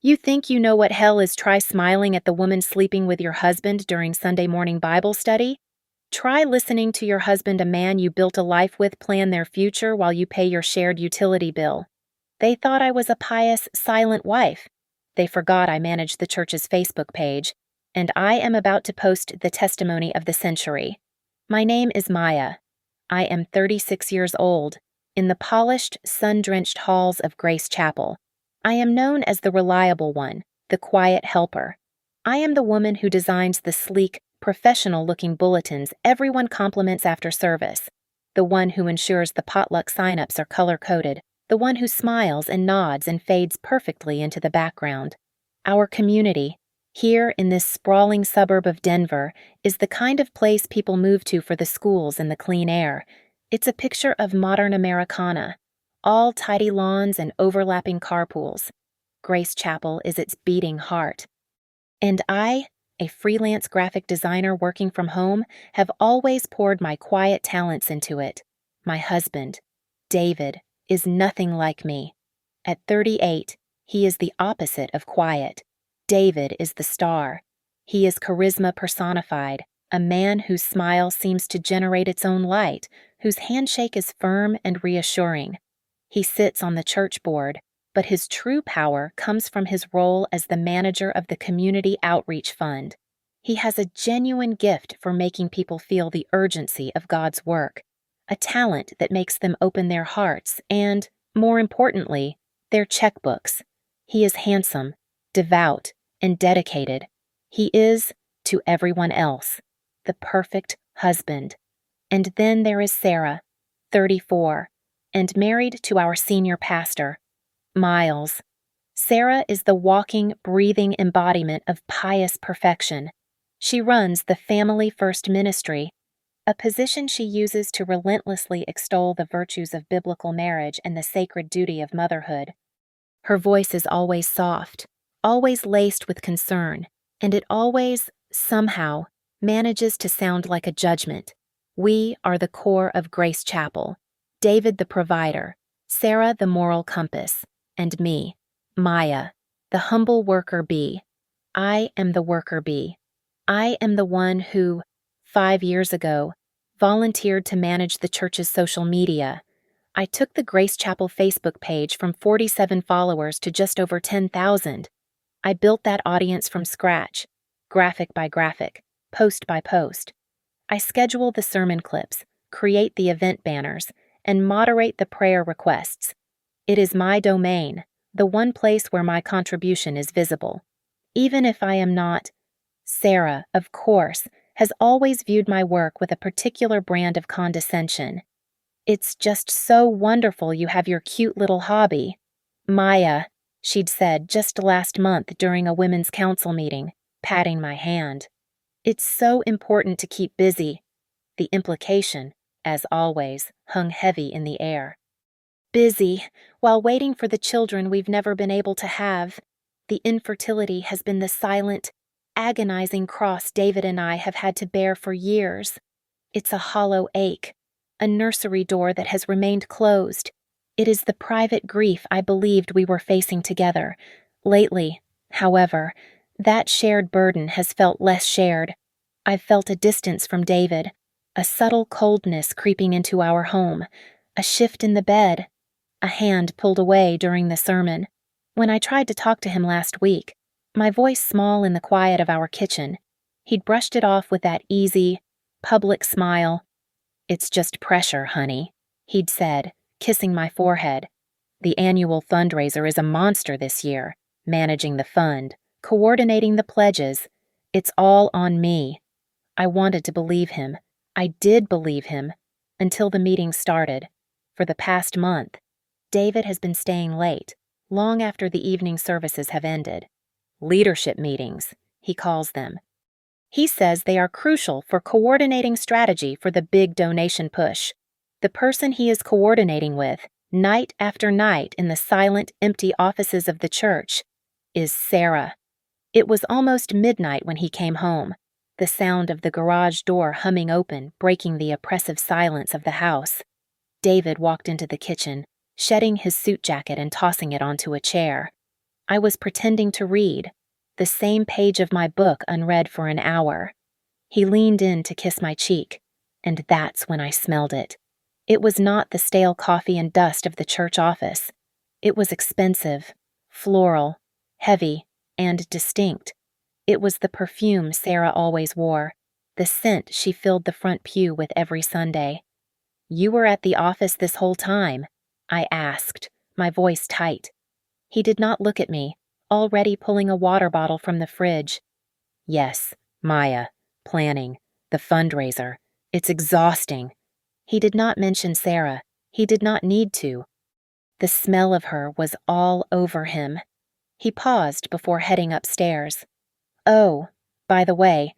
You think you know what hell is? Try smiling at the woman sleeping with your husband during Sunday morning Bible study. Try listening to your husband, a man you built a life with, plan their future while you pay your shared utility bill. They thought I was a pious, silent wife. They forgot I manage the church's Facebook page, and I am about to post the testimony of the century. My name is Maya. I am 36 years old, in the polished, sun-drenched halls of Grace Chapel. I am known as the reliable one, the quiet helper. I am the woman who designs the sleek, professional-looking bulletins everyone compliments after service, the one who ensures the potluck sign-ups are color-coded, the one who smiles and nods and fades perfectly into the background. Our community, here in this sprawling suburb of Denver, is the kind of place people move to for the schools and the clean air. It's a picture of modern Americana, all tidy lawns and overlapping carpools. Grace Chapel is its beating heart. And I, a freelance graphic designer working from home, have always poured my quiet talents into it. My husband, David, is nothing like me. At 38, he is the opposite of quiet. David is the star. He is charisma personified, a man whose smile seems to generate its own light, whose handshake is firm and reassuring. He sits on the church board, but his true power comes from his role as the manager of the Community Outreach Fund. He has a genuine gift for making people feel the urgency of God's work, a talent that makes them open their hearts and, more importantly, their checkbooks. He is handsome, devout, and dedicated. He is, to everyone else, the perfect husband. And then there is Sarah, 34, and married to our senior pastor, Miles. Sarah is the walking, breathing embodiment of pious perfection. She runs the Family First Ministry, a position she uses to relentlessly extol the virtues of biblical marriage and the sacred duty of motherhood. Her voice is always soft, always laced with concern, and it always, somehow, manages to sound like a judgment. We are the core of Grace Chapel. David the provider, Sarah the moral compass, and me, Maya, the humble worker bee. I am the worker bee. I am the one who, 5 years ago, volunteered to manage the church's social media. I took the Grace Chapel Facebook page from 47 followers to just over 10,000. I built that audience from scratch, graphic by graphic, post by post. I schedule the sermon clips, create the event banners, and moderate the prayer requests. It is my domain, the one place where my contribution is visible. Even if I am not, Sarah, of course, has always viewed my work with a particular brand of condescension. It's just so wonderful you have your cute little hobby. Maya, she'd said just last month during a women's council meeting, patting my hand. It's so important to keep busy. The implication, as always, hung heavy in the air. Busy, while waiting for the children we've never been able to have. The infertility has been the silent, agonizing cross David and I have had to bear for years. It's a hollow ache, a nursery door that has remained closed. It is the private grief I believed we were facing together. Lately, however, that shared burden has felt less shared. I've felt a distance from David, a subtle coldness creeping into our home, a shift in the bed, a hand pulled away during the sermon. When I tried to talk to him last week, my voice small in the quiet of our kitchen, he'd brushed it off with that easy, public smile. "It's just pressure, honey," he'd said, kissing my forehead. "The annual fundraiser is a monster this year, managing the fund, coordinating the pledges. It's all on me." I wanted to believe him. I did believe him, until the meeting started. For the past month, David has been staying late, long after the evening services have ended. Leadership meetings, he calls them. He says they are crucial for coordinating strategy for the big donation push. The person he is coordinating with, night after night in the silent, empty offices of the church, is Sarah. It was almost midnight when he came home, the sound of the garage door humming open, breaking the oppressive silence of the house. David walked into the kitchen, shedding his suit jacket and tossing it onto a chair. I was pretending to read, the same page of my book unread for an hour. He leaned in to kiss my cheek, and that's when I smelled it. It was not the stale coffee and dust of the church office. It was expensive, floral, heavy, and distinct. It was the perfume Sarah always wore, the scent she filled the front pew with every Sunday. "You were at the office this whole time?" I asked, my voice tight. He did not look at me, already pulling a water bottle from the fridge. "Yes, Maya, planning, the fundraiser. It's exhausting." He did not mention Sarah. He did not need to. The smell of her was all over him. He paused before heading upstairs. "Oh, by the way,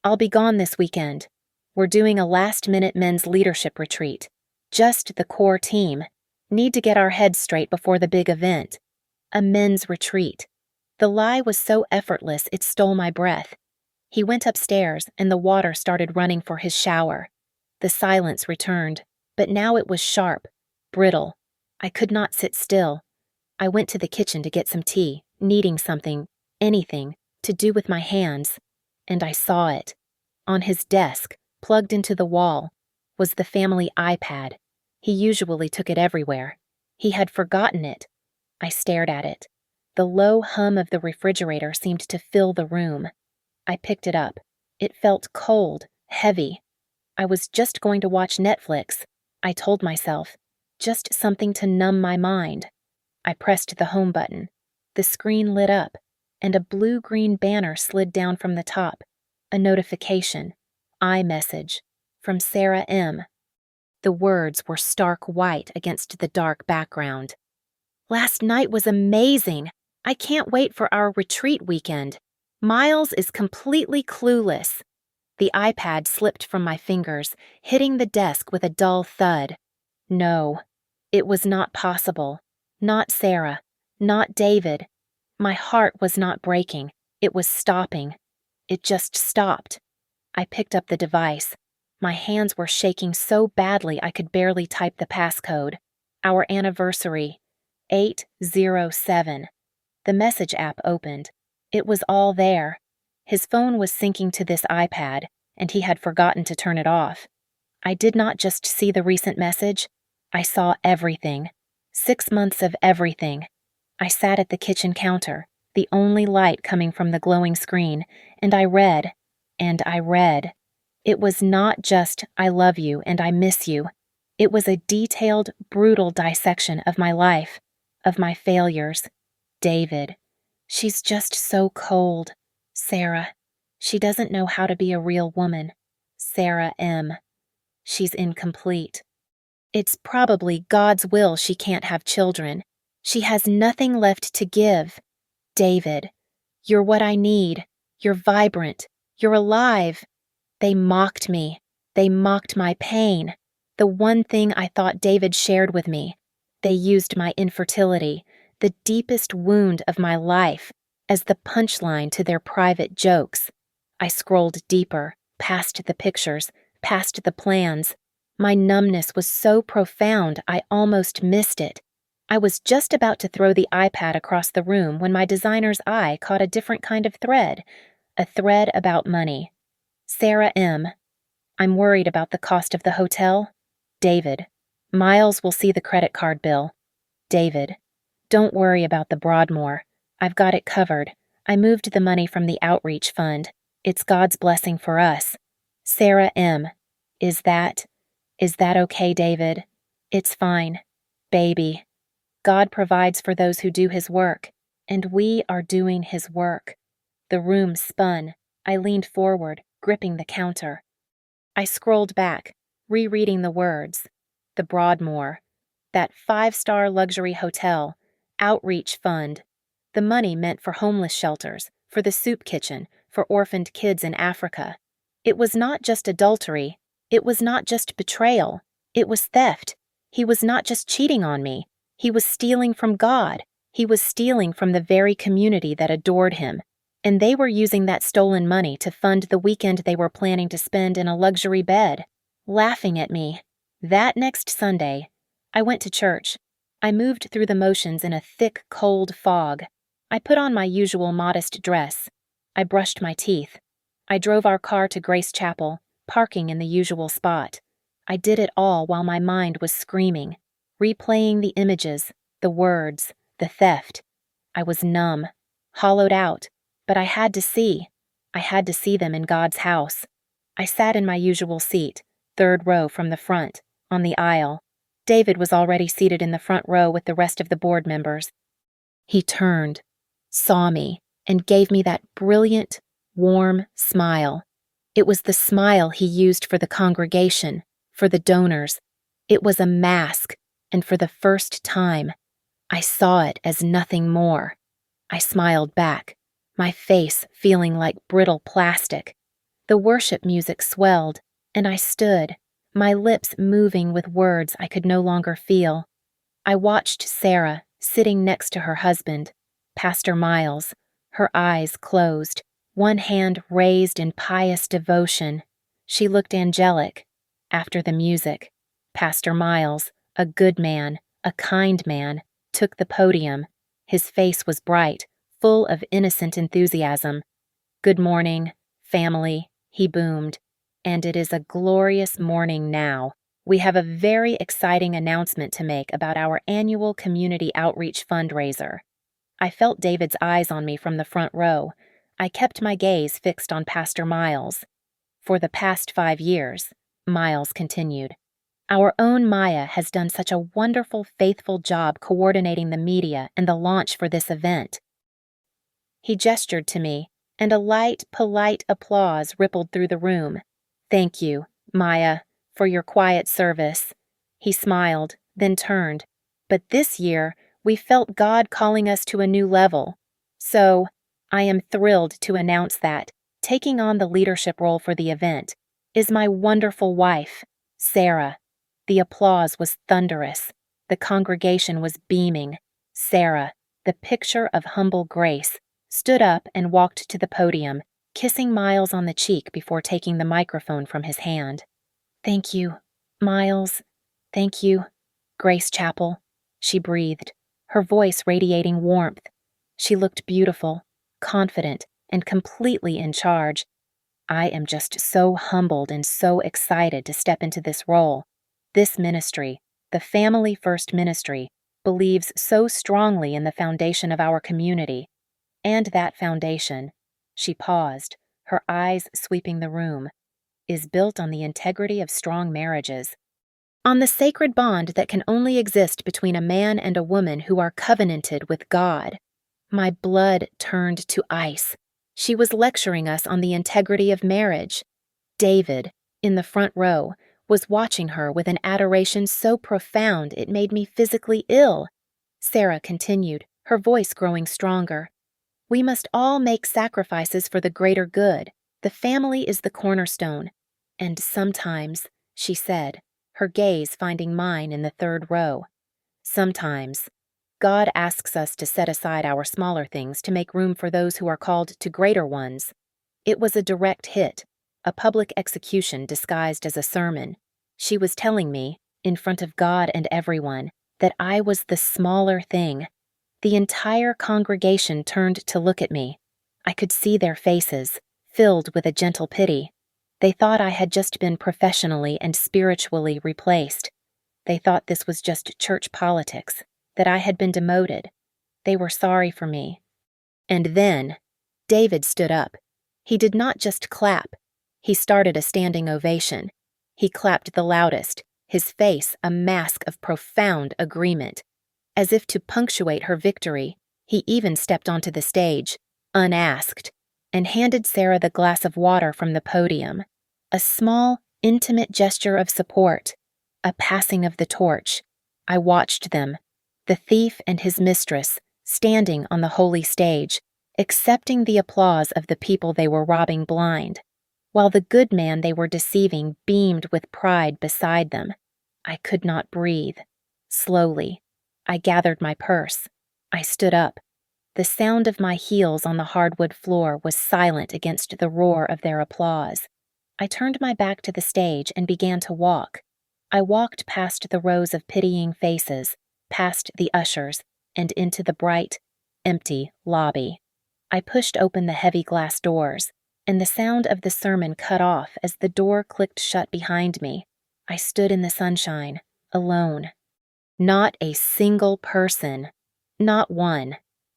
I'll be gone this weekend. We're doing a last-minute men's leadership retreat. Just the core team. Need to get our heads straight before the big event. A men's retreat." The lie was so effortless it stole my breath. He went upstairs and the water started running for his shower. The silence returned, but now it was sharp, brittle. I could not sit still. I went to the kitchen to get some tea, needing something, anything, to do with my hands, and I saw it. On his desk, plugged into the wall, was the family iPad. He usually took it everywhere. He had forgotten it. I stared at it. The low hum of the refrigerator seemed to fill the room. I picked it up. It felt cold, heavy. I was just going to watch Netflix, I told myself. Just something to numb my mind. I pressed the home button. The screen lit up, and a blue-green banner slid down from the top. A notification. iMessage. From Sarah M. The words were stark white against the dark background. "Last night was amazing. I can't wait for our retreat weekend. Miles is completely clueless." The iPad slipped from my fingers, hitting the desk with a dull thud. No, it was not possible. Not Sarah. Not David. My heart was not breaking. It was stopping. It just stopped. I picked up the device. My hands were shaking so badly I could barely type the passcode. Our anniversary. 807. The message app opened. It was all there. His phone was syncing to this iPad, and he had forgotten to turn it off. I did not just see the recent message. I saw everything. 6 months of everything. I sat at the kitchen counter, the only light coming from the glowing screen, and I read. And I read. It was not just, "I love you and I miss you." It was a detailed, brutal dissection of my life, of my failures. David. "She's just so cold." Sarah. "She doesn't know how to be a real woman." Sarah M. "She's incomplete." "It's probably God's will she can't have children. She has nothing left to give." David. "You're what I need. You're vibrant. You're alive." They mocked me. They mocked my pain. The one thing I thought David shared with me. They used my infertility, the deepest wound of my life, as the punchline to their private jokes. I scrolled deeper, past the pictures, past the plans. My numbness was so profound I almost missed it. I was just about to throw the iPad across the room when my designer's eye caught a different kind of thread, a thread about money. Sarah M. "I'm worried about the cost of the hotel." David. "Miles will see the credit card bill." David. "Don't worry about the Broadmoor. I've got it covered. I moved the money from the outreach fund. It's God's blessing for us." Sarah M. Is that okay, David?" "It's fine. Baby. God provides for those who do His work, and we are doing His work." The room spun. I leaned forward, gripping the counter. I scrolled back, rereading the words. The Broadmoor. That 5-star luxury hotel. Outreach fund. The money meant for homeless shelters, for the soup kitchen, for orphaned kids in Africa. It was not just adultery. It was not just betrayal. It was theft. He was not just cheating on me. He was stealing from God. He was stealing from the very community that adored him. And they were using that stolen money to fund the weekend they were planning to spend in a luxury bed, laughing at me. That next Sunday, I went to church. I moved through the motions in a thick, cold fog. I put on my usual modest dress. I brushed my teeth. I drove our car to Grace Chapel, parking in the usual spot. I did it all while my mind was screaming, replaying the images, the words, the theft. I was numb, hollowed out, but I had to see. I had to see them in God's house. I sat in my usual seat, third row from the front, on the aisle. David was already seated in the front row with the rest of the board members. He turned, saw me, and gave me that brilliant, warm smile. It was the smile he used for the congregation, for the donors. It was a mask, and for the first time, I saw it as nothing more. I smiled back, my face feeling like brittle plastic. The worship music swelled, and I stood, my lips moving with words I could no longer feel. I watched Sarah, sitting next to her husband, Pastor Miles, her eyes closed, one hand raised in pious devotion. She looked angelic. After the music, Pastor Miles, a good man, a kind man, took the podium. His face was bright, full of innocent enthusiasm. "Good morning, family," he boomed. "And it is a glorious morning now. We have a very exciting announcement to make about our annual community outreach fundraiser." I felt David's eyes on me from the front row. I kept my gaze fixed on Pastor Miles. "For the past 5 years," Miles continued, "our own Maya has done such a wonderful, faithful job coordinating the media and the launch for this event." He gestured to me, and a light, polite applause rippled through the room. "Thank you, Maya, for your quiet service." He smiled, then turned. "But this year, we felt God calling us to a new level. So, I am thrilled to announce that, taking on the leadership role for the event, is my wonderful wife, Sarah." The applause was thunderous. The congregation was beaming. Sarah, the picture of humble grace, stood up and walked to the podium, kissing Miles on the cheek before taking the microphone from his hand. "Thank you, Miles. Thank you, Grace Chapel," she breathed, her voice radiating warmth. She looked beautiful, confident, and completely in charge. I am just so humbled and so excited to step into this role. This ministry, the Family First Ministry, believes so strongly in the foundation of our community. And that foundation, she paused, her eyes sweeping the room, is built on the integrity of strong marriages, on the sacred bond that can only exist between a man and a woman who are covenanted with God. My blood turned to ice. She was lecturing us on the integrity of marriage. David, in the front row, was watching her with an adoration so profound it made me physically ill. Sarah continued, her voice growing stronger. "We must all make sacrifices for the greater good. The family is the cornerstone. And sometimes," she said, her gaze finding mine in the third row, "sometimes God asks us to set aside our smaller things to make room for those who are called to greater ones." It was a direct hit, a public execution disguised as a sermon. She was telling me, in front of God and everyone, that I was the smaller thing. The entire congregation turned to look at me. I could see their faces, filled with a gentle pity. They thought I had just been professionally and spiritually replaced. They thought this was just church politics, that I had been demoted. They were sorry for me. And then, David stood up. He did not just clap. He started a standing ovation. He clapped the loudest, his face a mask of profound agreement. As if to punctuate her victory, he even stepped onto the stage, unasked, and handed Sarah the glass of water from the podium. A small, intimate gesture of support, a passing of the torch. I watched them, the thief and his mistress, standing on the holy stage, accepting the applause of the people they were robbing blind, while the good man they were deceiving beamed with pride beside them. I could not breathe. Slowly, I gathered my purse. I stood up. The sound of my heels on the hardwood floor was silent against the roar of their applause. I turned my back to the stage and began to walk. I walked past the rows of pitying faces, past the ushers, and into the bright, empty lobby. I pushed open the heavy glass doors, and the sound of the sermon cut off as the door clicked shut behind me. I stood in the sunshine, alone. Not a single person, not one,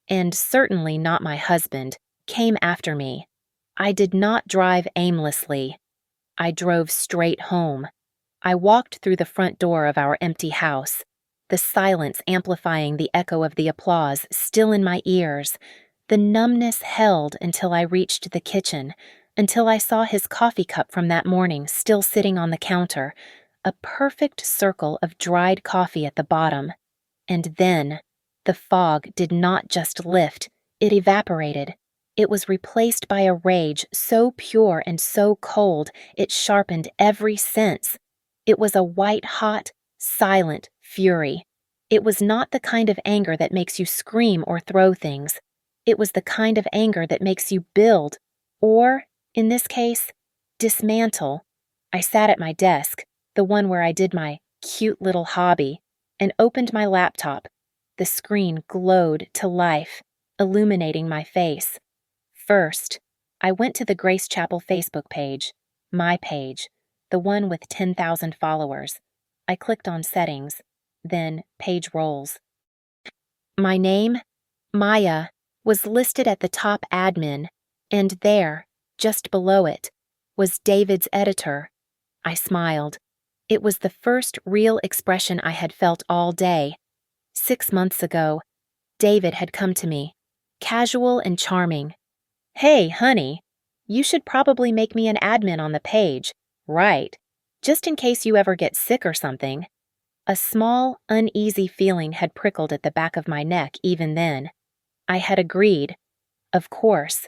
and certainly not my husband, came after me. I did not drive aimlessly. I drove straight home. I walked through the front door of our empty house, the silence amplifying the echo of the applause still in my ears. The numbness held until I reached the kitchen, until I saw his coffee cup from that morning still sitting on the counter, a perfect circle of dried coffee at the bottom. And then, the fog did not just lift, it evaporated. It was replaced by a rage so pure and so cold it sharpened every sense. It was a white-hot, silent fury. It was not the kind of anger that makes you scream or throw things. It was the kind of anger that makes you build, or, in this case, dismantle. I sat at my desk, the one where I did my cute little hobby, and opened my laptop. The screen glowed to life, illuminating my face. First, I went to the Grace Chapel Facebook page, my page, the one with 10,000 followers. I clicked on settings, then page roles. My name, Maya, was listed at the top admin, and there, just below it, was David's editor. I smiled. It was the first real expression I had felt all day. 6 months ago, David had come to me, casual and charming. "Hey, honey, you should probably make me an admin on the page, right? Just in case you ever get sick or something." A small, uneasy feeling had prickled at the back of my neck even then. I had agreed, of course,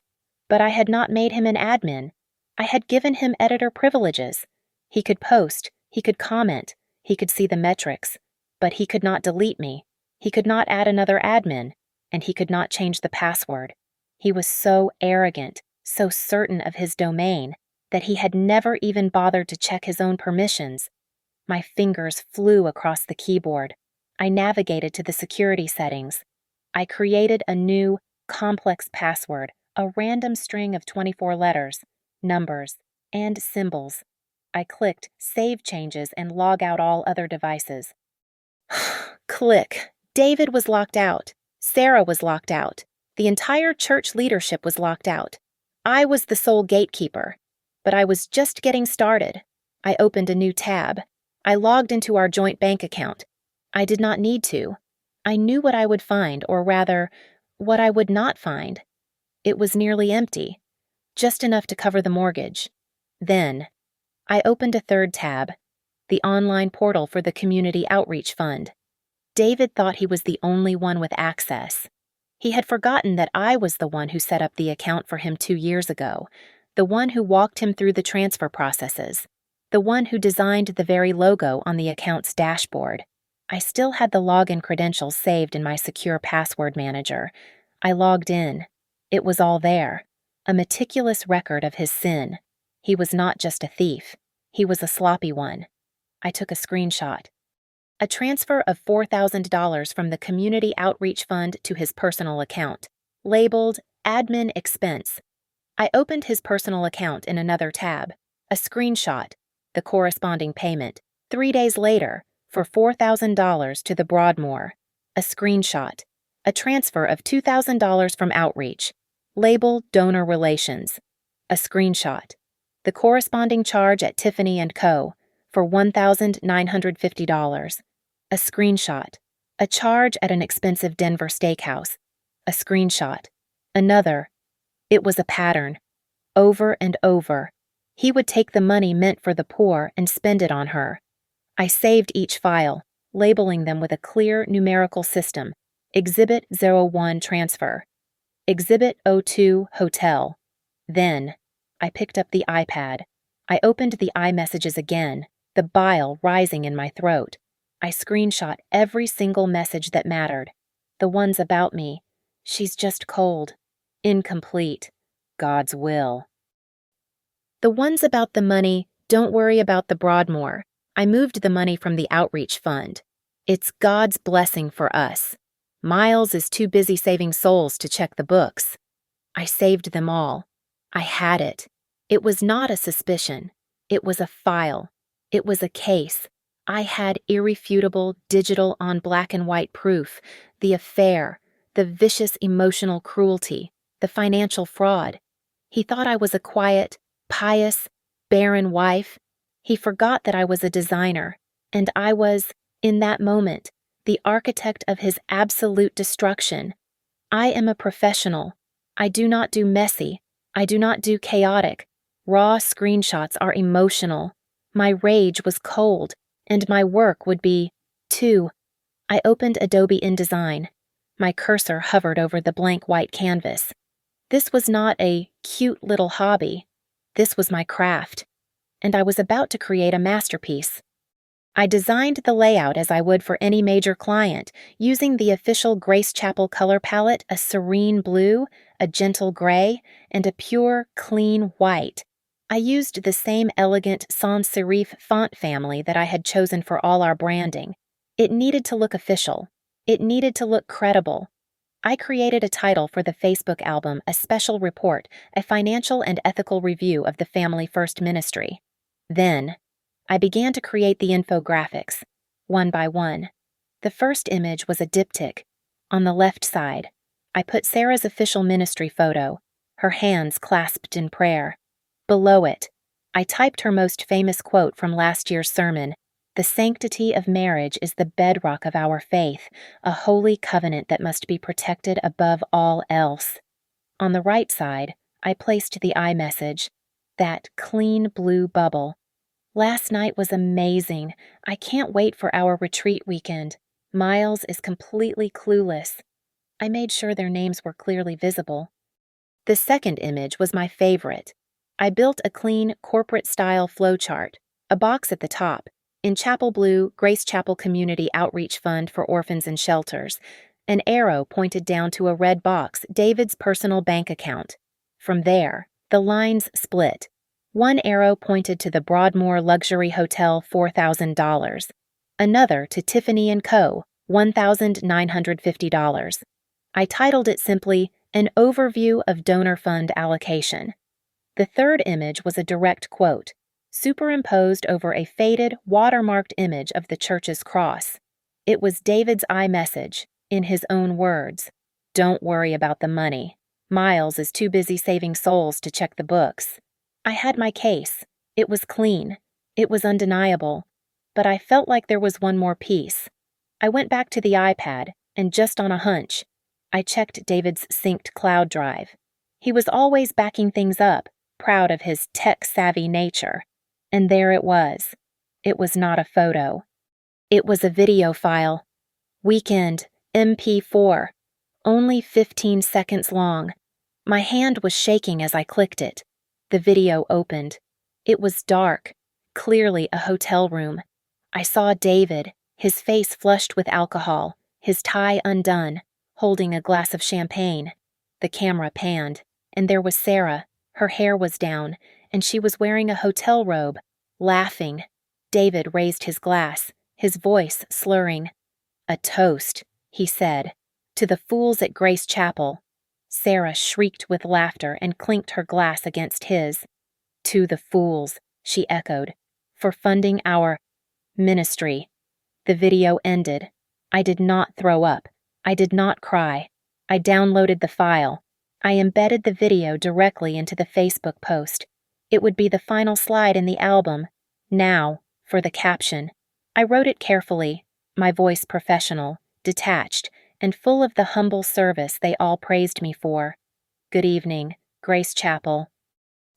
but I had not made him an admin. I had given him editor privileges. He could post, he could comment, he could see the metrics, but he could not delete me. He could not add another admin, and he could not change the password. He was so arrogant, so certain of his domain, that he had never even bothered to check his own permissions. My fingers flew across the keyboard. I navigated to the security settings. I created a new, complex password, a random string of 24 letters, numbers, and symbols. I clicked Save Changes and Log Out All Other Devices. Click. David was locked out. Sarah was locked out. The entire church leadership was locked out. I was the sole gatekeeper. But I was just getting started. I opened a new tab. I logged into our joint bank account. I did not need to. I knew what I would find, or rather, what I would not find. It was nearly empty, just enough to cover the mortgage. Then, I opened a third tab, the online portal for the Community Outreach Fund. David thought he was the only one with access. He had forgotten that I was the one who set up the account for him 2 years ago, the one who walked him through the transfer processes, the one who designed the very logo on the account's dashboard. I still had the login credentials saved in my secure password manager. I logged in. It was all there, a meticulous record of his sin. He was not just a thief. He was a sloppy one. I took a screenshot. A transfer of $4,000 from the Community Outreach Fund to his personal account, labeled Admin Expense. I opened his personal account in another tab. A screenshot, the corresponding payment, 3 days later, for $4,000 to the Broadmoor. A screenshot, a transfer of $2,000 from Outreach, labeled Donor Relations. A screenshot, the corresponding charge at Tiffany & Co. for $1,950. A screenshot, a charge at an expensive Denver steakhouse. A screenshot, another. It was a pattern. Over and over. He would take the money meant for the poor and spend it on her. I saved each file, labeling them with a clear numerical system. Exhibit 01 Transfer. Exhibit 02 Hotel. Then, I picked up the iPad. I opened the iMessages again, the bile rising in my throat. I screenshot every single message that mattered. The ones about me. She's just cold. Incomplete. God's will. The ones about the money, don't worry about the Broadmoor. I moved the money from the Outreach Fund. It's God's blessing for us. Miles is too busy saving souls to check the books. I saved them all. I had it. It was not a suspicion. It was a file. It was a case. I had irrefutable digital on black and white proof, the affair, the vicious emotional cruelty, the financial fraud. He thought I was a quiet, pious, barren wife. He forgot that I was a designer, and I was, in that moment, the architect of his absolute destruction. I am a professional. I do not do messy. I do not do chaotic. Raw screenshots are emotional. My rage was cold, and my work would be, too. I opened Adobe InDesign. My cursor hovered over the blank white canvas. This was not a cute little hobby. This was my craft, and I was about to create a masterpiece. I designed the layout as I would for any major client, using the official Grace Chapel color palette, a serene blue, a gentle gray, and a pure, clean white. I used the same elegant sans serif font family that I had chosen for all our branding. It needed to look official. It needed to look credible. I created a title for the Facebook album, a special report, a financial and ethical review of the Family First Ministry. Then, I began to create the infographics, one by one. The first image was a diptych. On the left side, I put Sarah's official ministry photo, her hands clasped in prayer. Below it, I typed her most famous quote from last year's sermon, "The sanctity of marriage is the bedrock of our faith, a holy covenant that must be protected above all else." On the right side, I placed the iMessage, that clean blue bubble. "Last night was amazing. I can't wait for our retreat weekend. Miles is completely clueless." I made sure their names were clearly visible. The second image was my favorite. I built a clean, corporate-style flowchart, a box at the top, in chapel blue, Grace Chapel Community Outreach Fund for Orphans and Shelters. An arrow pointed down to a red box, David's personal bank account. From there, the lines split. One arrow pointed to the Broadmoor Luxury Hotel, $4,000. Another to Tiffany & Co., $1,950. I titled it simply, "An Overview of Donor Fund Allocation." The third image was a direct quote, superimposed over a faded, watermarked image of the church's cross. It was David's iMessage, in his own words, "Don't worry about the money. Miles is too busy saving souls to check the books." I had my case. It was clean. It was undeniable. But I felt like there was one more piece. I went back to the iPad, and just on a hunch, I checked David's synced cloud drive. He was always backing things up, proud of his tech-savvy nature. And there it was. It was not a photo. It was a video file. Weekend, MP4. Only 15 seconds long. My hand was shaking as I clicked it. The video opened. It was dark, clearly a hotel room. I saw David, his face flushed with alcohol, his tie undone, holding a glass of champagne. The camera panned, and there was Sarah. Her hair was down, and she was wearing a hotel robe, laughing. David raised his glass, his voice slurring. "A toast," he said, "to the fools at Grace Chapel." Sarah shrieked with laughter and clinked her glass against his. "To the fools," she echoed, "for funding our ministry." The video ended. I did not throw up. I did not cry. I downloaded the file. I embedded the video directly into the Facebook post. It would be the final slide in the album. Now, for the caption. I wrote it carefully, my voice professional, detached, and full of the humble service they all praised me for. "Good evening, Grace Chapel."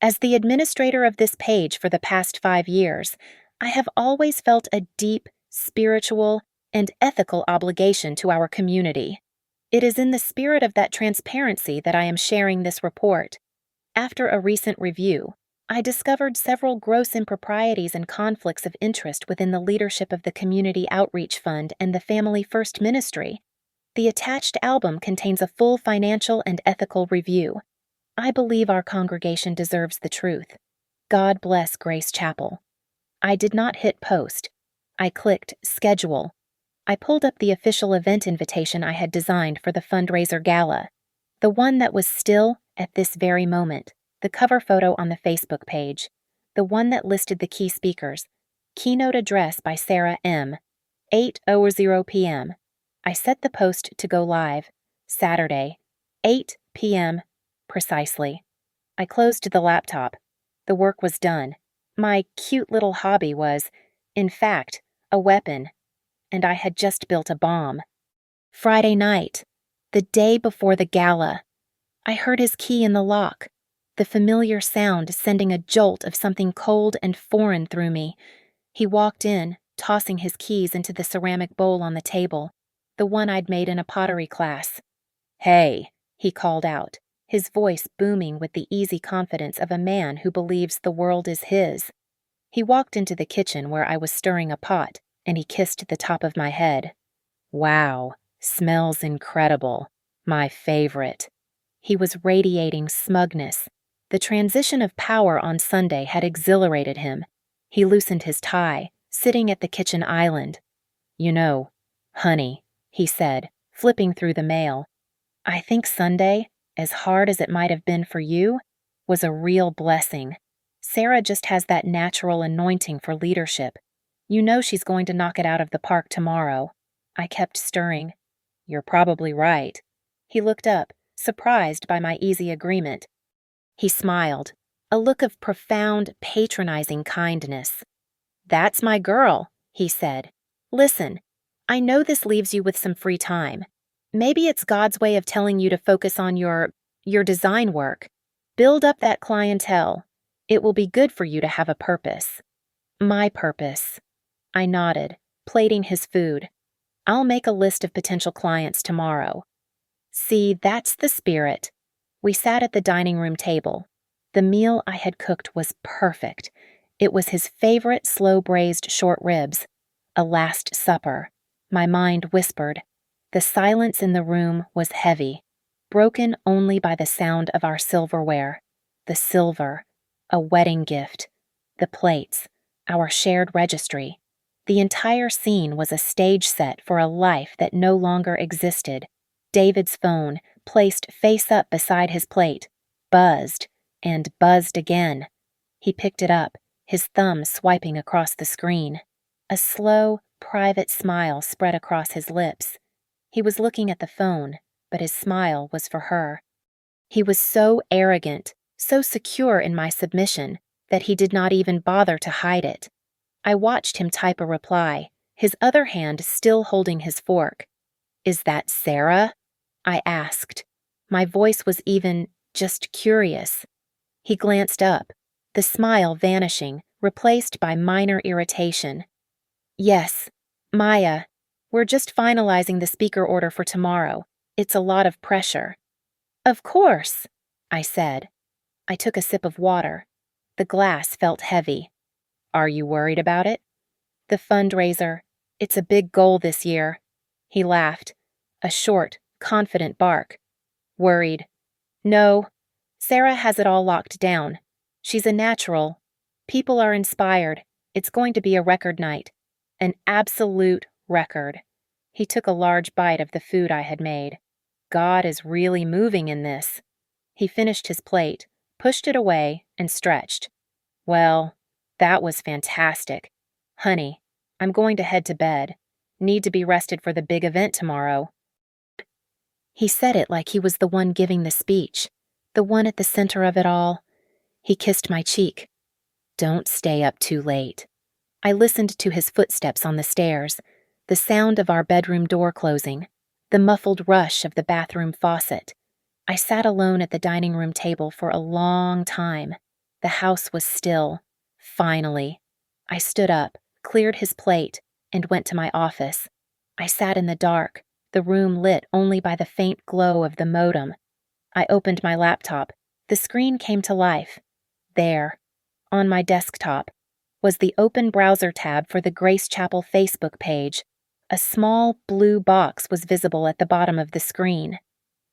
As the administrator of this page for the past 5 years, I have always felt a deep, spiritual, and ethical obligation to our community. It is in the spirit of that transparency that I am sharing this report. After a recent review, I discovered several gross improprieties and conflicts of interest within the leadership of the Community Outreach Fund and the Family First Ministry. The attached album contains a full financial and ethical review. I believe our congregation deserves the truth. God bless Grace Chapel. I did not hit post. I clicked schedule. I pulled up the official event invitation I had designed for the fundraiser gala, the one that was still, at this very moment, the cover photo on the Facebook page, the one that listed the key speakers. Keynote address by Sarah M. 8:00 p.m. I set the post to go live, Saturday, 8 p.m. precisely. I closed the laptop. The work was done. My cute little hobby was, in fact, a weapon, and I had just built a bomb. Friday night, the day before the gala, I heard his key in the lock, the familiar sound sending a jolt of something cold and foreign through me. He walked in, tossing his keys into the ceramic bowl on the table, the one I'd made in a pottery class. "Hey," he called out, his voice booming with the easy confidence of a man who believes the world is his. He walked into the kitchen where I was stirring a pot, and he kissed the top of my head. "Wow, smells incredible. My favorite." He was radiating smugness. The transition of power on Sunday had exhilarated him. He loosened his tie, sitting at the kitchen island. "You know, honey," he said, flipping through the mail, "I think Sunday, as hard as it might have been for you, was a real blessing. Sarah just has that natural anointing for leadership. You know she's going to knock it out of the park tomorrow." I kept stirring. "You're probably right." He looked up, surprised by my easy agreement. He smiled, a look of profound, patronizing kindness. "That's my girl," he said. "Listen, I know this leaves you with some free time. Maybe it's God's way of telling you to focus on your design work. Build up that clientele. It will be good for you to have a purpose." "My purpose." I nodded, plating his food. "I'll make a list of potential clients tomorrow." See, that's the spirit. We sat at the dining room table. The meal I had cooked was perfect. It was his favorite slow-braised short ribs, a last supper. My mind whispered. The silence in the room was heavy, broken only by the sound of our silverware. The silver, a wedding gift. The plates, our shared registry. The entire scene was a stage set for a life that no longer existed. David's phone, placed face up beside his plate, buzzed and buzzed again. He picked it up, his thumb swiping across the screen. A slow, private smile spread across his lips. He was looking at the phone, but his smile was for her. He was so arrogant, so secure in my submission, that he did not even bother to hide it. I watched him type a reply, his other hand still holding his fork. "Is that Sarah?" I asked. My voice was even just curious. He glanced up, the smile vanishing, replaced by minor irritation. "Yes, Maya. We're just finalizing the speaker order for tomorrow. It's a lot of pressure." "Of course," I said. I took a sip of water. The glass felt heavy. "Are you worried about it?" "The fundraiser. It's a big goal this year." He laughed, a short, confident bark. "Worried? No. Sarah has it all locked down. She's a natural. People are inspired. It's going to be a record night. An absolute record." He took a large bite of the food I had made. "God is really moving in this." He finished his plate, pushed it away, and stretched. "Well, that was fantastic. Honey, I'm going to head to bed. Need to be rested for the big event tomorrow." He said it like he was the one giving the speech, the one at the center of it all. He kissed my cheek. "Don't stay up too late." I listened to his footsteps on the stairs, the sound of our bedroom door closing, the muffled rush of the bathroom faucet. I sat alone at the dining room table for a long time. The house was still. Finally. I stood up, cleared his plate, and went to my office. I sat in the dark, the room lit only by the faint glow of the modem. I opened my laptop. The screen came to life. There, on my desktop, was the open browser tab for the Grace Chapel Facebook page. A small blue box was visible at the bottom of the screen.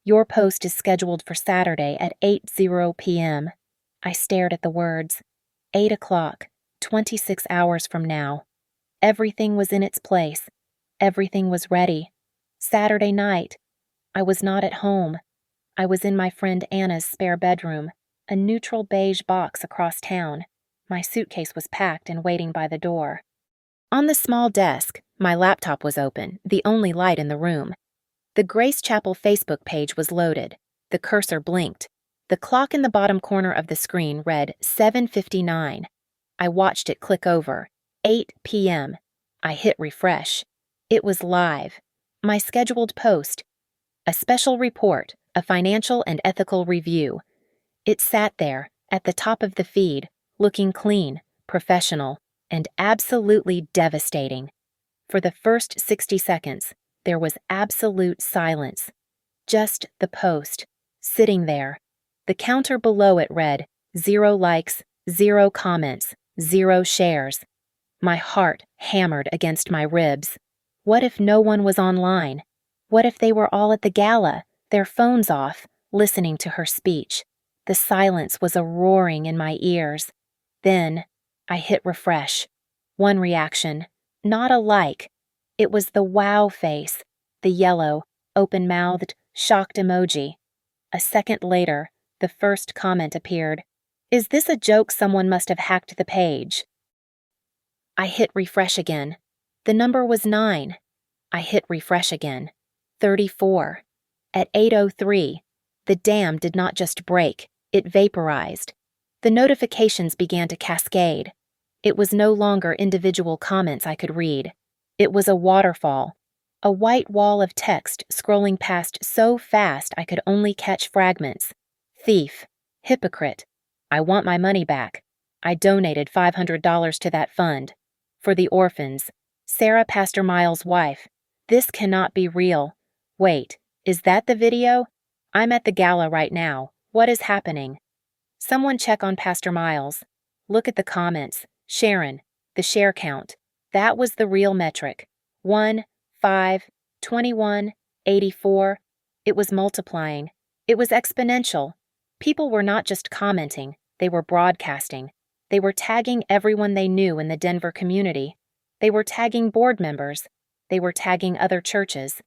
"Your post is scheduled for Saturday at 8:00 p.m. I stared at the words. 8 o'clock, 26 hours from now. Everything was in its place. Everything was ready. Saturday night. I was not at home. I was in my friend Anna's spare bedroom, a neutral beige box across town. My suitcase was packed and waiting by the door. On the small desk, my laptop was open, the only light in the room. The Grace Chapel Facebook page was loaded. The cursor blinked. The clock in the bottom corner of the screen read 7:59. I watched it click over. 8 p.m. I hit refresh. It was live. My scheduled post. A special report, a financial and ethical review. It sat there, at the top of the feed, looking clean, professional, and absolutely devastating. For the first 60 seconds, there was absolute silence. Just the post, sitting there. The counter below it read, 0 likes, 0 comments, 0 shares. My heart hammered against my ribs. What if no one was online? What if they were all at the gala, their phones off, listening to her speech? The silence was a roaring in my ears. Then, I hit refresh. One reaction, not a like. It was the wow face, the yellow, open-mouthed, shocked emoji. A second later, the first comment appeared. Is this a joke? Someone must have hacked the page. I hit refresh again. The number was 9. I hit refresh again. 34. At 8:03, the dam did not just break, it vaporized. The notifications began to cascade. It was no longer individual comments I could read. It was a waterfall, a white wall of text scrolling past so fast I could only catch fragments. Thief. Hypocrite. I want my money back. I donated $500 to that fund. For the orphans. Sarah Pastor Miles' wife. This cannot be real. Wait, is that the video? I'm at the gala right now. What is happening? Someone check on Pastor Miles. Look at the comments. Sharon, the share count. That was the real metric. 1, 5, 21, 84. It was multiplying. It was exponential. People were not just commenting, they were broadcasting. They were tagging everyone they knew in the Denver community. They were tagging board members. They were tagging other churches.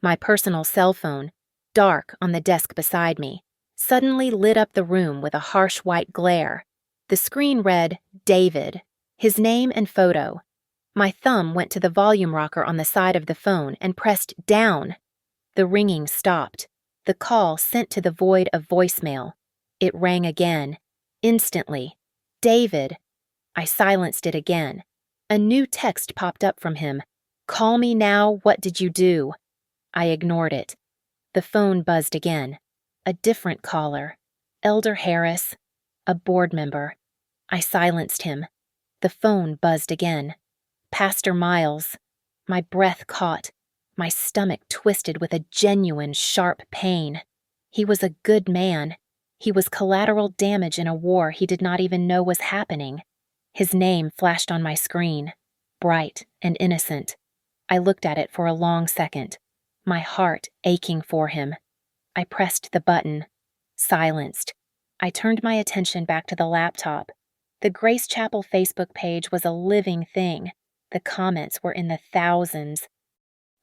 My personal cell phone, dark on the desk beside me, suddenly lit up the room with a harsh white glare. The screen read, David, his name and photo. My thumb went to the volume rocker on the side of the phone and pressed down. The ringing stopped. The call sent to the void of voicemail. It rang again. Instantly. David. I silenced it again. A new text popped up from him. Call me now, what did you do? I ignored it. The phone buzzed again. A different caller. Elder Harris. A board member. I silenced him. The phone buzzed again. Pastor Miles. My breath caught. My stomach twisted with a genuine, sharp pain. He was a good man. He was collateral damage in a war he did not even know was happening. His name flashed on my screen, bright and innocent. I looked at it for a long second, my heart aching for him. I pressed the button. Silenced. I turned my attention back to the laptop. The Grace Chapel Facebook page was a living thing. The comments were in the thousands.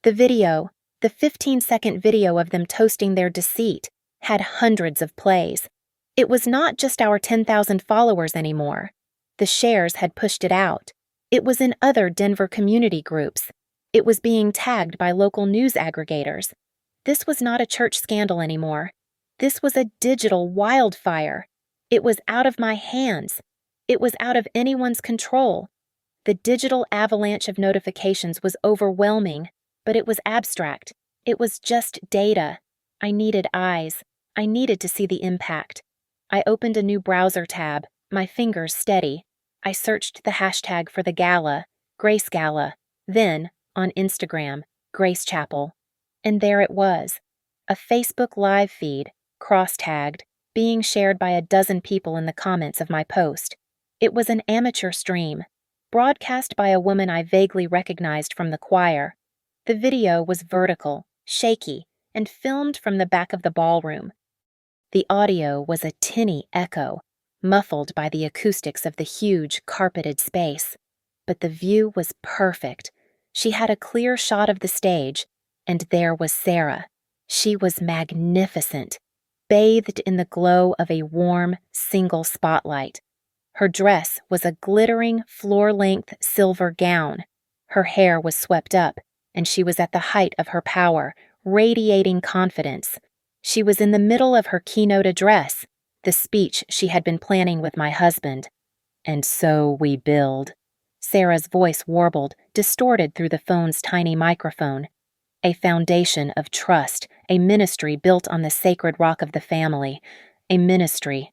The video, the 15-second video of them toasting their deceit, had hundreds of plays. It was not just our 10,000 followers anymore. The shares had pushed it out. It was in other Denver community groups. It was being tagged by local news aggregators. This was not a church scandal anymore. This was a digital wildfire. It was out of my hands. It was out of anyone's control. The digital avalanche of notifications was overwhelming, but it was abstract. It was just data. I needed eyes. I needed to see the impact. I opened a new browser tab, my fingers steady. I searched the hashtag for the gala, Grace Gala, then, on Instagram, Grace Chapel. And there it was, a Facebook live feed, cross-tagged, being shared by a dozen people in the comments of my post. It was an amateur stream, broadcast by a woman I vaguely recognized from the choir. The video was vertical, shaky, and filmed from the back of the ballroom. The audio was a tinny echo, muffled by the acoustics of the huge, carpeted space. But the view was perfect. She had a clear shot of the stage, and there was Sarah. She was magnificent, bathed in the glow of a warm, single spotlight. Her dress was a glittering, floor-length silver gown. Her hair was swept up, and she was at the height of her power, radiating confidence. She was in the middle of her keynote address, the speech she had been planning with my husband. "And so we build." Sarah's voice warbled, distorted through the phone's tiny microphone. "A foundation of trust, a ministry built on the sacred rock of the family. A ministry."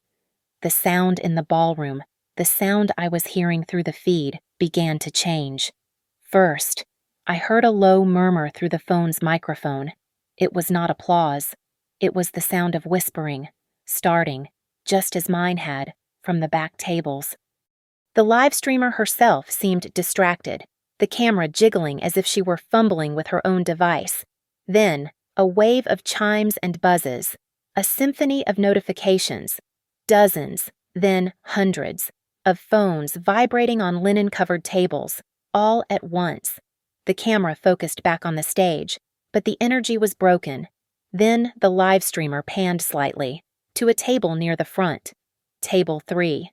The sound in the ballroom, the sound I was hearing through the feed, began to change. First, I heard a low murmur through the phone's microphone. It was not applause. It was the sound of whispering, starting, just as mine had, from the back tables. The live streamer herself seemed distracted, the camera jiggling as if she were fumbling with her own device. Then, a wave of chimes and buzzes, a symphony of notifications, dozens, then hundreds, of phones vibrating on linen-covered tables, all at once. The camera focused back on the stage, but the energy was broken. Then the live streamer panned slightly, to a table near the front. Table 3.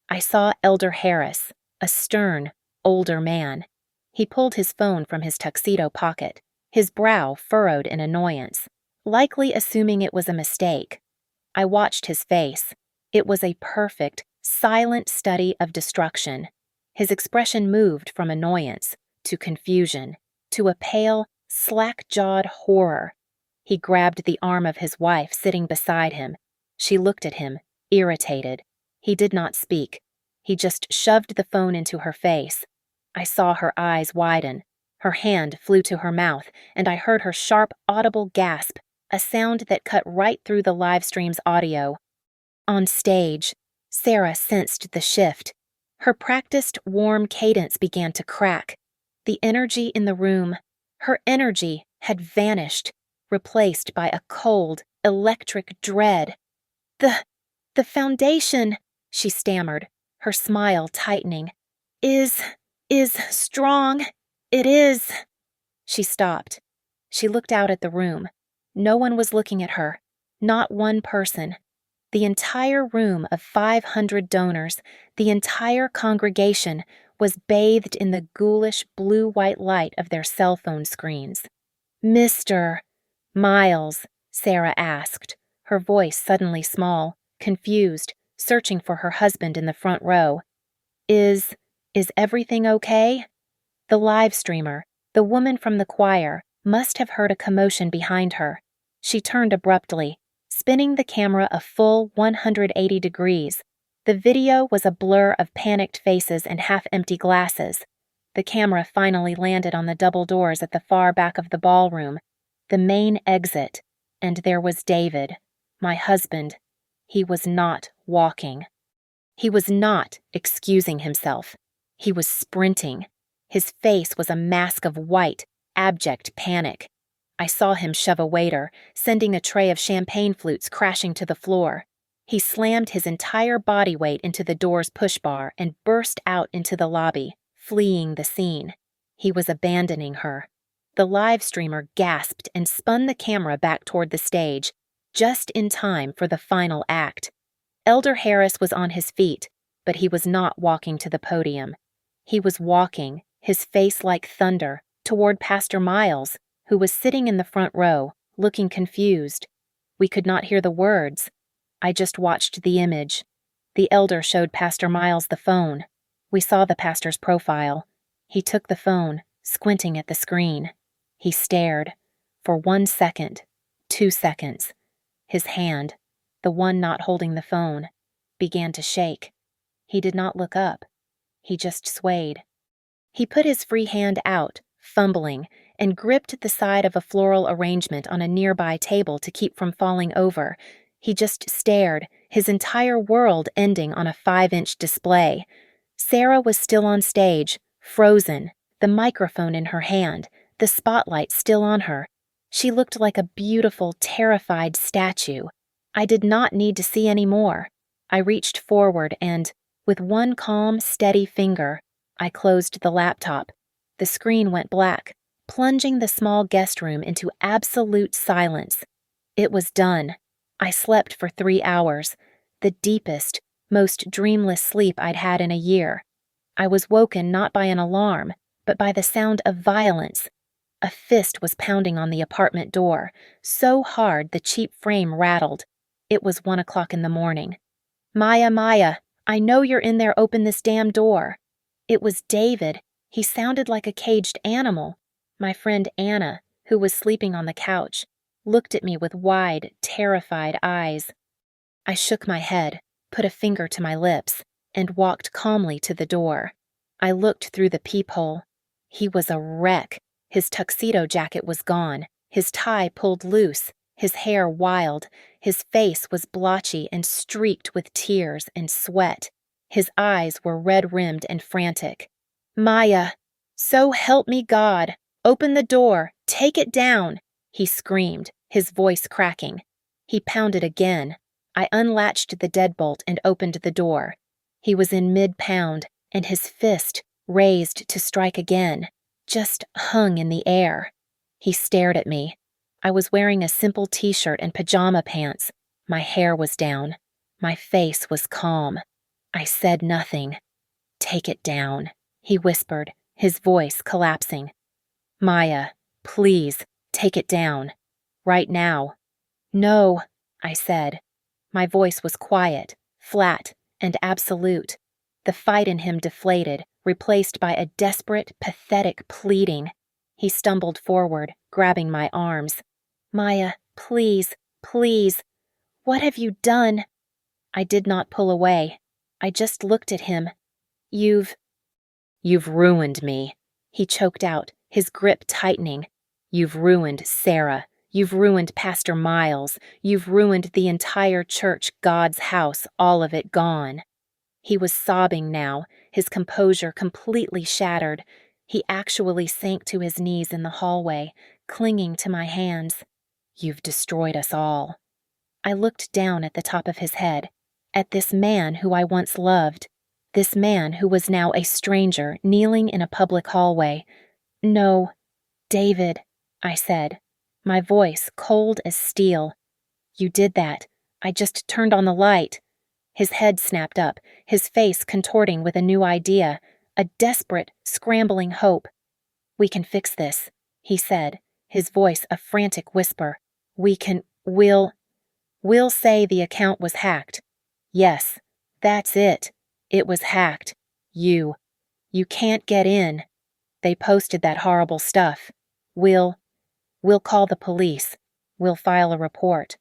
I saw Elder Harris, a stern, older man. He pulled his phone from his tuxedo pocket, his brow furrowed in annoyance, likely assuming it was a mistake. I watched his face. It was a perfect, silent study of destruction. His expression moved from annoyance to confusion to a pale, slack-jawed horror. He grabbed the arm of his wife sitting beside him. She looked at him, irritated. He did not speak. He just shoved the phone into her face. I saw her eyes widen. Her hand flew to her mouth, and I heard her sharp, audible gasp, a sound that cut right through the live stream's audio. On stage, Sarah sensed the shift. Her practiced, warm cadence began to crack. The energy in the room, her energy, had vanished, replaced by a cold, electric dread. The foundation," she stammered, her smile tightening, is strong. It is." She stopped. She looked out at the room. No one was looking at her. Not one person. The entire room of 500 donors, the entire congregation, was bathed in the ghoulish blue-white light of their cell phone screens. "Mr. Miles," Sarah asked, her voice suddenly small, confused, searching for her husband in the front row. Is everything okay?" The live streamer, the woman from the choir, must have heard a commotion behind her. She turned abruptly, spinning the camera a full 180 degrees. The video was a blur of panicked faces and half-empty glasses. The camera finally landed on the double doors at the far back of the ballroom, the main exit, and there was David, my husband. He was not walking. He was not excusing himself. He was sprinting. His face was a mask of white, abject panic. I saw him shove a waiter, sending a tray of champagne flutes crashing to the floor. He slammed his entire body weight into the door's push bar and burst out into the lobby, fleeing the scene. He was abandoning her. The live streamer gasped and spun the camera back toward the stage, just in time for the final act. Elder Harris was on his feet, but he was not walking to the podium. He was walking, his face like thunder, toward Pastor Miles, who was sitting in the front row, looking confused. We could not hear the words. I just watched the image. The elder showed Pastor Miles the phone. We saw the pastor's profile. He took the phone, squinting at the screen. He stared. For 1 second, 2 seconds. His hand, the one not holding the phone, began to shake. He did not look up. He just swayed. He put his free hand out, fumbling, and gripped the side of a floral arrangement on a nearby table to keep from falling over. He just stared, his entire world ending on a 5-inch display. Sarah was still on stage, frozen, the microphone in her hand, the spotlight still on her. She looked like a beautiful, terrified statue. I did not need to see any more. I reached forward and, with one calm, steady finger, I closed the laptop. The screen went black, plunging the small guest room into absolute silence. It was done. I slept for 3 hours, the deepest, most dreamless sleep I'd had in a year. I was woken not by an alarm, but by the sound of violence. A fist was pounding on the apartment door, so hard the cheap frame rattled. It was 1 o'clock in the morning. "Maya, Maya, I know you're in there, open this damn door." It was David. He sounded like a caged animal. My friend Anna, who was sleeping on the couch, looked at me with wide, terrified eyes. I shook my head, put a finger to my lips, and walked calmly to the door. I looked through the peephole. He was a wreck. His tuxedo jacket was gone, his tie pulled loose, his hair wild, his face was blotchy and streaked with tears and sweat. His eyes were red-rimmed and frantic. "Maya, so help me God, open the door, take it down," he screamed, his voice cracking. He pounded again. I unlatched the deadbolt and opened the door. He was in mid-pound, and his fist, raised to strike again, just hung in the air. He stared at me. I was wearing a simple t-shirt and pajama pants. My hair was down. My face was calm. I said nothing. "Take it down," he whispered, his voice collapsing. "Maya, please, take it down. Right now." "No," I said. My voice was quiet, flat, and absolute. The fight in him deflated, replaced by a desperate, pathetic pleading. He stumbled forward, grabbing my arms. "Maya, please, please. What have you done?" I did not pull away. I just looked at him. You've ruined me," he choked out, his grip tightening. "You've ruined Sarah. You've ruined Pastor Miles. You've ruined the entire church, God's house, all of it gone." He was sobbing now, his composure completely shattered. He actually sank to his knees in the hallway, clinging to my hands. "You've destroyed us all." I looked down at the top of his head, at this man who I once loved, this man who was now a stranger kneeling in a public hallway. "No, David," I said, my voice cold as steel. "You did that. I just turned on the light." His head snapped up, his face contorting with a new idea, a desperate, scrambling hope. "We can fix this," he said, his voice a frantic whisper. We'll say the account was hacked. Yes, that's it. It was hacked. You can't get in. They posted that horrible stuff. We'll call the police. We'll file a report.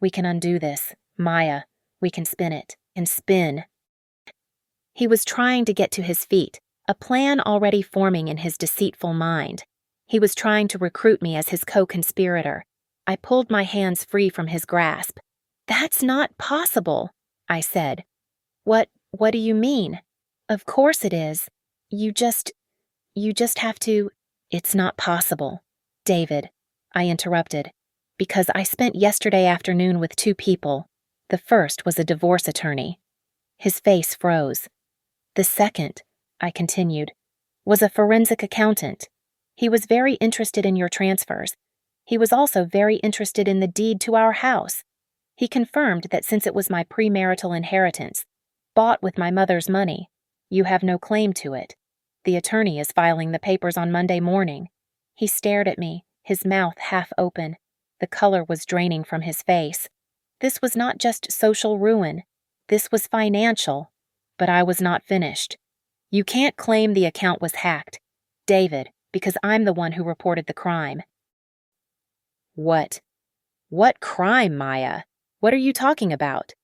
We can undo this, Maya. We can spin it, and spin." He was trying to get to his feet, a plan already forming in his deceitful mind. He was trying to recruit me as his co-conspirator. I pulled my hands free from his grasp. "That's not possible," I said. What do you mean?" "Of course it is. You just have to—" "It's not possible, David," I interrupted, "because I spent yesterday afternoon with 2 people. The first was a divorce attorney." His face froze. "The second," I continued, "was a forensic accountant. He was very interested in your transfers. He was also very interested in the deed to our house. He confirmed that since it was my premarital inheritance, bought with my mother's money, you have no claim to it. The attorney is filing the papers on Monday morning." He stared at me, his mouth half open. The color was draining from his face. This was not just social ruin. This was financial. But I was not finished. "You can't claim the account was hacked, David, because I'm the one who reported the crime." What crime, Maya? What are you talking about?"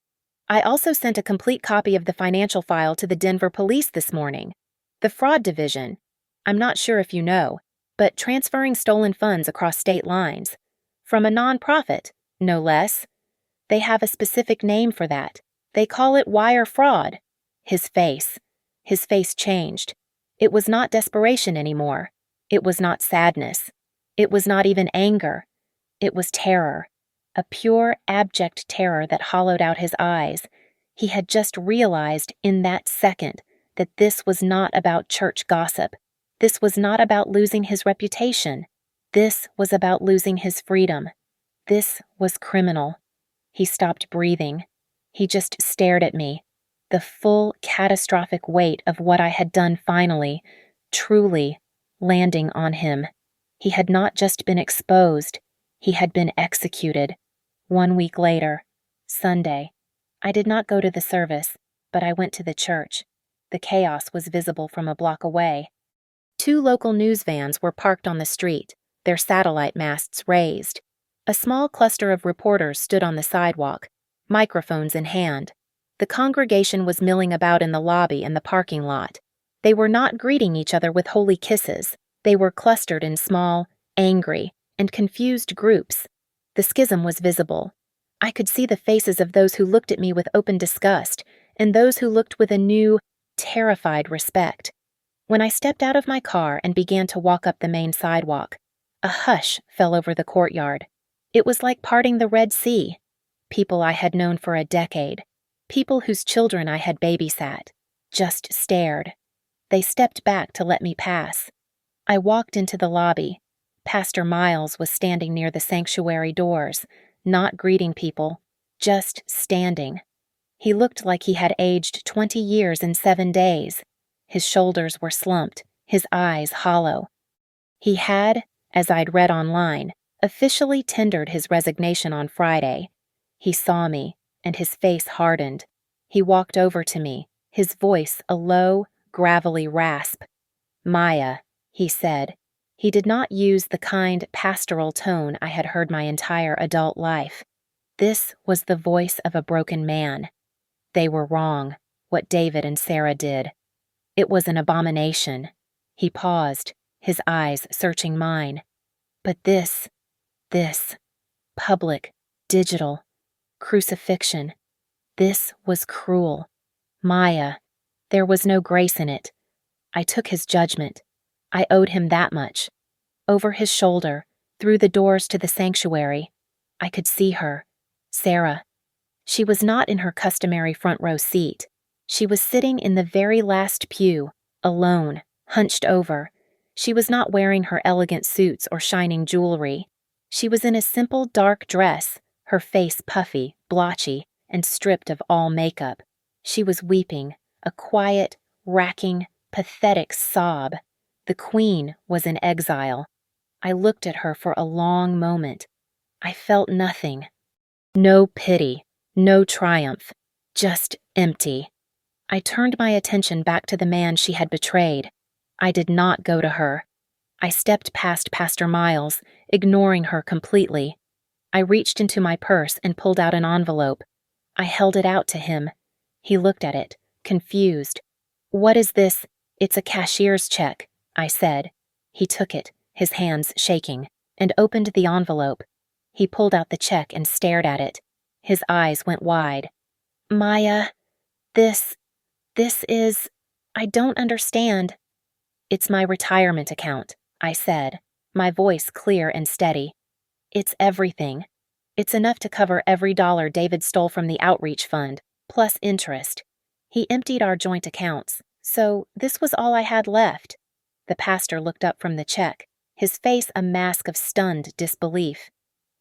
"I also sent a complete copy of the financial file to the Denver police this morning. The fraud division. I'm not sure if you know, but transferring stolen funds across state lines. From a nonprofit, no less. They have a specific name for that. They call it wire fraud." His face changed. It was not desperation anymore. It was not sadness. It was not even anger. It was terror. A pure, abject terror that hollowed out his eyes. He had just realized in that second that this was not about church gossip. This was not about losing his reputation. This was about losing his freedom. This was criminal. He stopped breathing. He just stared at me. The full, catastrophic weight of what I had done finally, truly, landing on him. He had not just been exposed, he had been executed. 1 week later, Sunday. I did not go to the service, but I went to the church. The chaos was visible from a block away. 2 local news vans were parked on the street, their satellite masts raised. A small cluster of reporters stood on the sidewalk, microphones in hand. The congregation was milling about in the lobby and the parking lot. They were not greeting each other with holy kisses. They were clustered in small, angry, and confused groups. The schism was visible. I could see the faces of those who looked at me with open disgust and those who looked with a new, terrified respect. When I stepped out of my car and began to walk up the main sidewalk, a hush fell over the courtyard. It was like parting the Red Sea. People I had known for a decade, people whose children I had babysat, just stared. They stepped back to let me pass. I walked into the lobby. Pastor Miles was standing near the sanctuary doors, not greeting people, just standing. He looked like he had aged 20 years in 7 days. His shoulders were slumped, his eyes hollow. He had, as I'd read online, officially tendered his resignation on Friday. He saw me, and his face hardened. He walked over to me, his voice a low, gravelly rasp. "Maya," he said. He did not use the kind, pastoral tone I had heard my entire adult life. This was the voice of a broken man. They were wrong, what David and Sarah did. It was an abomination. He paused, his eyes searching mine. But this, public, digital, crucifixion, this was cruel. Maya, there was no grace in it. I took his judgment. I owed him that much. Over his shoulder, through the doors to the sanctuary, I could see her, Sarah. She was not in her customary front row seat. She was sitting in the very last pew, alone, hunched over. She was not wearing her elegant suits or shining jewelry. She was in a simple dark dress, her face puffy, blotchy, and stripped of all makeup. She was weeping, a quiet, racking, pathetic sob. The queen was in exile. I looked at her for a long moment. I felt nothing. No pity, no triumph, just empty. I turned my attention back to the man she had betrayed. I did not go to her. I stepped past Pastor Miles, ignoring her completely. I reached into my purse and pulled out an envelope. I held it out to him. He looked at it, confused. "What is this?" "It's a cashier's check," I said. He took it, his hands shaking, and opened the envelope. He pulled out the check and stared at it. His eyes went wide. "Maya, this is... I don't understand." "It's my retirement account," I said, my voice clear and steady. "It's everything. It's enough to cover every dollar David stole from the outreach fund, plus interest. He emptied our joint accounts, so this was all I had left." The pastor looked up from the check, his face a mask of stunned disbelief.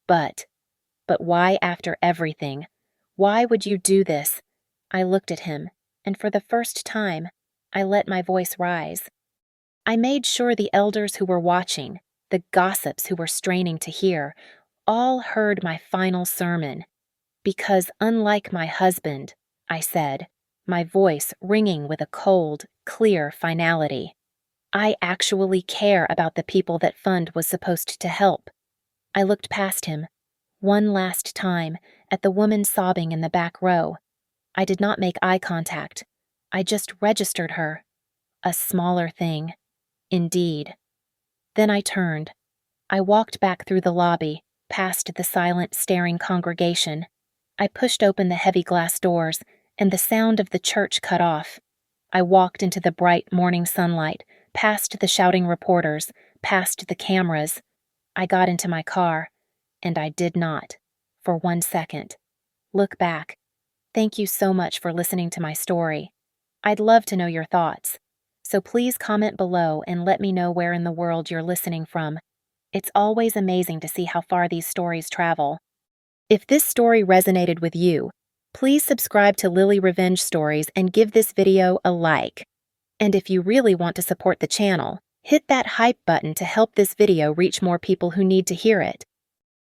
But why after everything? Why would you do this?" I looked at him, and for the first time, I let my voice rise. I made sure the elders who were watching, the gossips who were straining to hear, all heard my final sermon. Because unlike my husband, I said, my voice ringing with a cold, clear finality, I actually care about the people that fund was supposed to help. I looked past him, one last time, at the woman sobbing in the back row. I did not make eye contact. I just registered her. A smaller thing. Indeed. Then I turned. I walked back through the lobby, past the silent, staring congregation. I pushed open the heavy glass doors, and the sound of the church cut off. I walked into the bright morning sunlight, past the shouting reporters, past the cameras. I got into my car, and I did not, for 1 second, look back. Thank you so much for listening to my story. I'd love to know your thoughts. so please comment below and let me know where in the world you're listening from. It's always amazing to see how far these stories travel. If this story resonated with you, please subscribe to Lily Revenge Stories and give this video a like. And if you really want to support the channel, hit that hype button to help this video reach more people who need to hear it.